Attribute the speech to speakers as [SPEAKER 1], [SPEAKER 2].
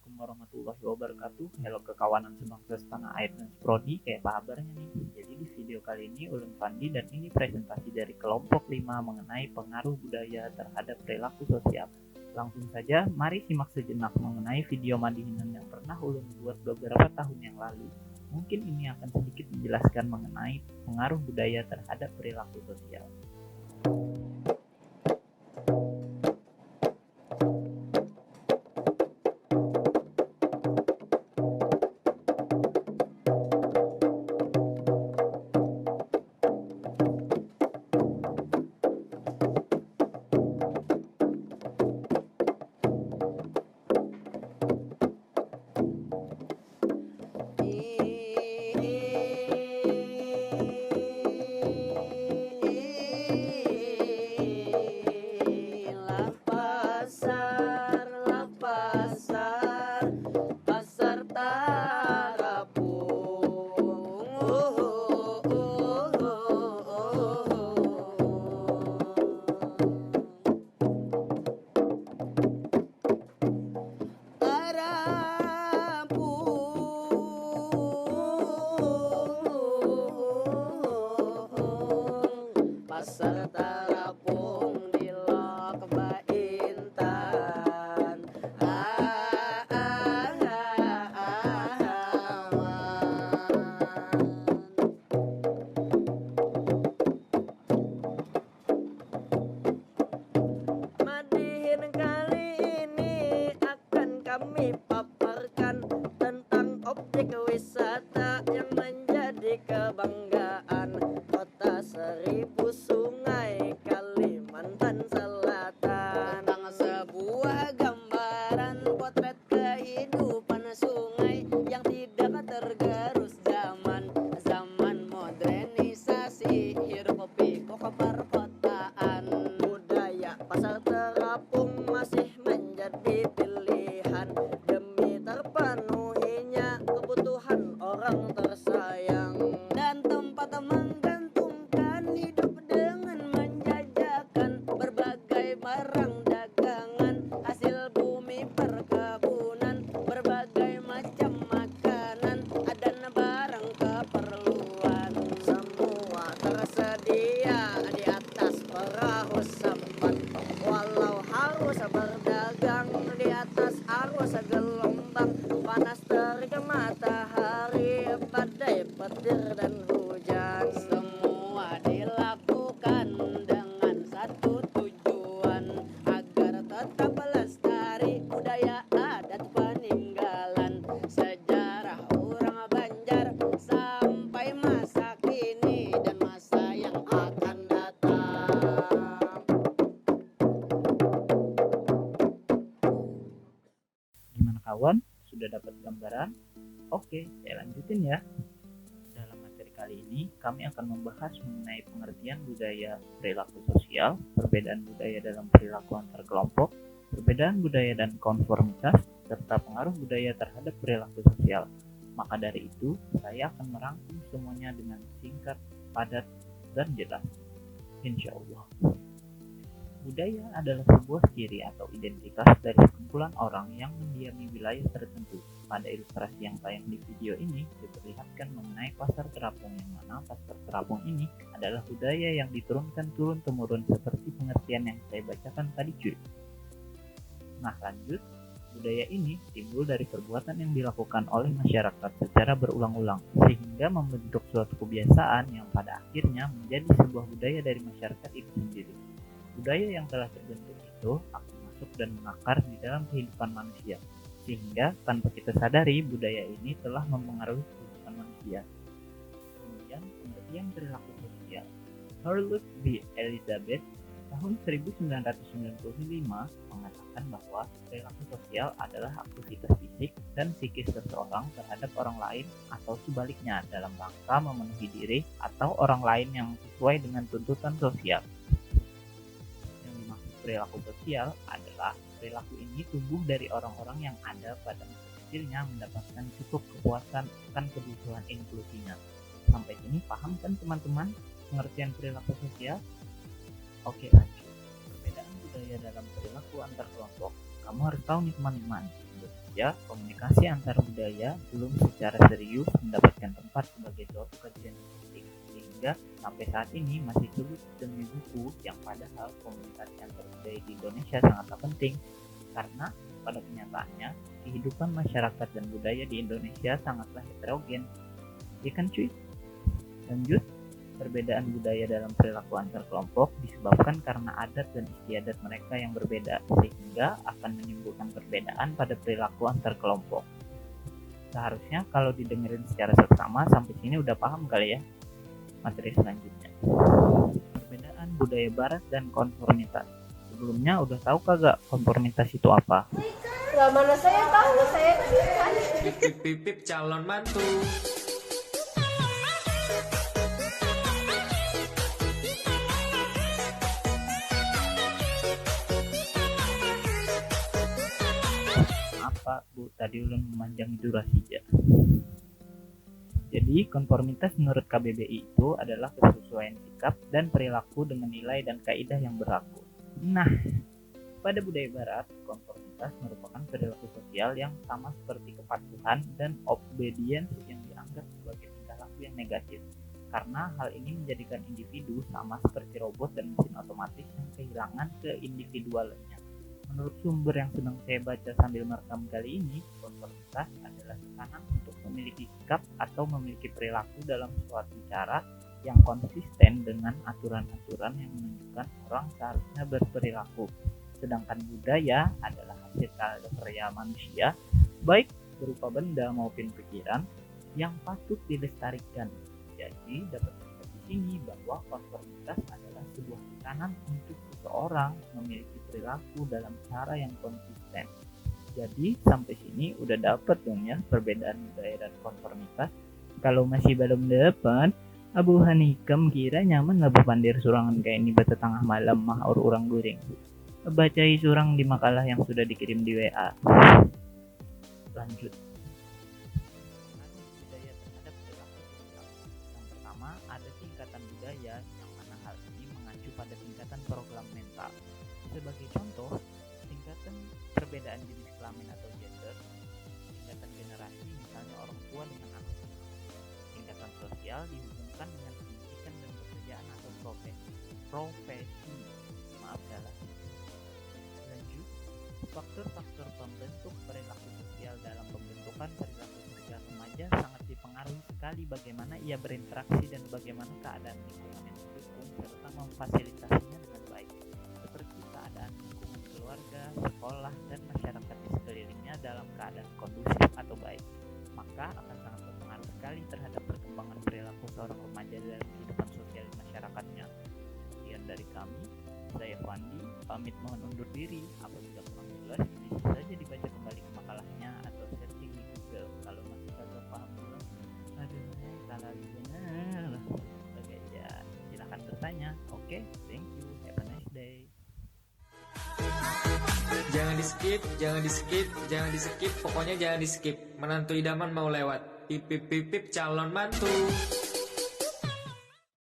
[SPEAKER 1] Assalamualaikum warahmatullahi wabarakatuh. Halo kekawanan sebangsa setanah air dan seprodi, kayak apa kabarnya nih? Jadi di video kali ini Ulun Fandi dan ini presentasi dari kelompok 5 mengenai pengaruh budaya terhadap perilaku sosial. Langsung saja, mari simak sejenak mengenai video Madihinan yang pernah Ulun buat beberapa tahun yang lalu. Mungkin ini akan sedikit menjelaskan mengenai pengaruh budaya terhadap perilaku sosial.
[SPEAKER 2] Pasar Tarapung di Lok Baintan. Madihin kali ini akan kami paparkan tentang objek wisata yang menjadi kebanggaan kota seribu sungai Kalimantan Selatan. Tentang sebuah gambaran potret kehidupan sungai yang tidak tergerus zaman modernisasi hiruk pikuk perkotaan. Budaya pasar terapung masih menjadi pilihan demi terpenuhinya kebutuhan orang tersayang, dan tempat menggantungkan hidup dengan menjajakan berbagai barang dagangan hasil bumi perkebunan, berbagai macam makanan dan barang keperluan. Semua tersedia di atas perahu sampan, walau harus berdagang di atas arus gelombang panas terik matahari, badai petir dan hujan. Semua dilakukan dengan satu tujuan, agar tetap lestari budaya adat peninggalan sejarah orang Banjar sampai masa kini dan masa yang akan datang.
[SPEAKER 1] Gimana kawan? Sudah dapat gambaran? Oke, saya lanjutin ya. Dalam materi kali ini, kami akan membahas mengenai pengertian budaya perilaku sosial, perbedaan budaya dalam perilaku antar kelompok, perbedaan budaya dan konformitas, serta pengaruh budaya terhadap perilaku sosial. Maka dari itu, saya akan merangkum semuanya dengan singkat, padat, dan jelas. Insya Allah. Budaya adalah sebuah ciri atau identitas dari sekumpulan orang yang mendiami wilayah tertentu. Pada ilustrasi yang tayang di video ini diperlihatkan mengenai pasar terapung, yang mana pasar terapung ini adalah budaya yang diturunkan turun-temurun seperti pengertian yang saya bacakan tadi cuy. Nah lanjut, budaya ini timbul dari perbuatan yang dilakukan oleh masyarakat secara berulang-ulang sehingga membentuk suatu kebiasaan yang pada akhirnya menjadi sebuah budaya dari masyarakat itu sendiri. Budaya yang telah terbentuk itu akan masuk dan mengakar di dalam kehidupan manusia, sehingga tanpa kita sadari budaya ini telah mempengaruhi kehidupan manusia. Kemudian pengertian perilaku sosial. Charlotte B. Elizabeth tahun 1995 mengatakan bahwa perilaku sosial adalah aktivitas fisik dan psikis seseorang terhadap orang lain atau sebaliknya dalam rangka memenuhi diri atau orang lain yang sesuai dengan tuntutan sosial. Perilaku sosial adalah perilaku ini tumbuh dari orang-orang yang ada pada masa kecilnya mendapatkan cukup kepuasan akan kebutuhan inklusinya. Sampai sini paham kan teman-teman pengertian perilaku sosial? Oke lanjut. Perbedaan budaya dalam perilaku antar kelompok. kamu harus tahu nih teman-teman, Indonesia komunikasi antar budaya belum secara serius mendapatkan tempat sebagai suatu kajian penting, sehingga sampai saat ini masih sulit demi buku yang padahal komunikasi antar budaya di Indonesia sangatlah penting, karena pada kenyataannya kehidupan masyarakat dan budaya di Indonesia sangatlah heterogen, ya kan cuy? Lanjut, perbedaan budaya dalam perilaku antar kelompok disebabkan karena adat dan istiadat mereka yang berbeda, sehingga akan menimbulkan perbedaan pada perilaku antar kelompok. Seharusnya kalau didengerin secara seksama sampai sini udah paham kali ya. Materi selanjutnya, perbedaan budaya barat dan konformitas. Sebelumnya udah tahu kagak konformitas itu apa?
[SPEAKER 3] Lah mana saya tahu, saya kan.
[SPEAKER 4] Pip calon mantu.
[SPEAKER 1] Apa Bu, tadi ulun memanjang durasi ya. Jadi konformitas menurut KBBI itu adalah kesesuaian sikap dan perilaku dengan nilai dan kaidah yang berlaku. Nah, pada budaya barat, konformitas merupakan perilaku sosial yang sama seperti kepatuhan dan obedience yang dianggap sebagai tingkah laku yang negatif. Karena hal ini menjadikan individu sama seperti robot dan mesin otomatis yang kehilangan keindividualannya. Menurut sumber yang sedang saya baca sambil merekam kali ini, konformitas adalah tekanan untuk memiliki sikap atau memiliki perilaku dalam suatu cara yang konsisten dengan aturan-aturan yang menunjukkan orang seharusnya berperilaku. Sedangkan budaya adalah hasil karya manusia, baik berupa benda maupun pikiran, yang patut dilestarikan. Jadi dapat dilihat di sini bahwa konformitas adalah sebuah tekanan untuk seseorang memiliki perilaku dalam cara yang konsisten. Jadi sampai sini udah dapat dong ya perbedaan budaya dan konformitas. Kalau masih belum dapat, Abu Hanikam kira nyaman lah pandir surangan kayak ini bata tengah malam mah orang guring. Bacai surang di makalah yang sudah dikirim di WA. Lanjut. Budaya terhadap perilaku sosial. Yang pertama ada tingkatan budaya yang mana hal ini mengacu pada tingkatan program mental. Sebagai contoh, tingkatan perbedaan jenis kelamin atau gender, tingkatan generasi misalnya orang tua dengan anak. Tingkatan sosial dihubungkan dengan pendidikan dan pekerjaan atau profesi. Maaf salah. Lanjut, faktor-faktor pembentuk perilaku sosial dalam pembentukan perilaku sosial remaja sangat dipengaruhi sekali bagaimana ia berinteraksi dan bagaimana keadaan lingkungan yang mendukung serta memfasilitasinya dengan baik, seperti keadaan lingkungan keluarga, sekolah, dan masyarakat di sekelilingnya dalam keadaan kondusif atau baik, maka akan sangat berpengaruh sekali terhadap perkembangan perilaku seorang remaja dalam kehidupan sosial masyarakatnya. Sekian dari kami, saya Fandi, pamit mohon undur diri. Apabila kurang jelas, bisa saja dibaca kembali ke makalahnya atau searching di Google. Kalau masih kagak paham juga, aduh, salah benar. Oke, ya silahkan bertanya. Oke, thank you. Have a nice day.
[SPEAKER 4] Jangan di skip, pokoknya jangan di skip. Menantu idaman mau lewat. Pip calon mantu.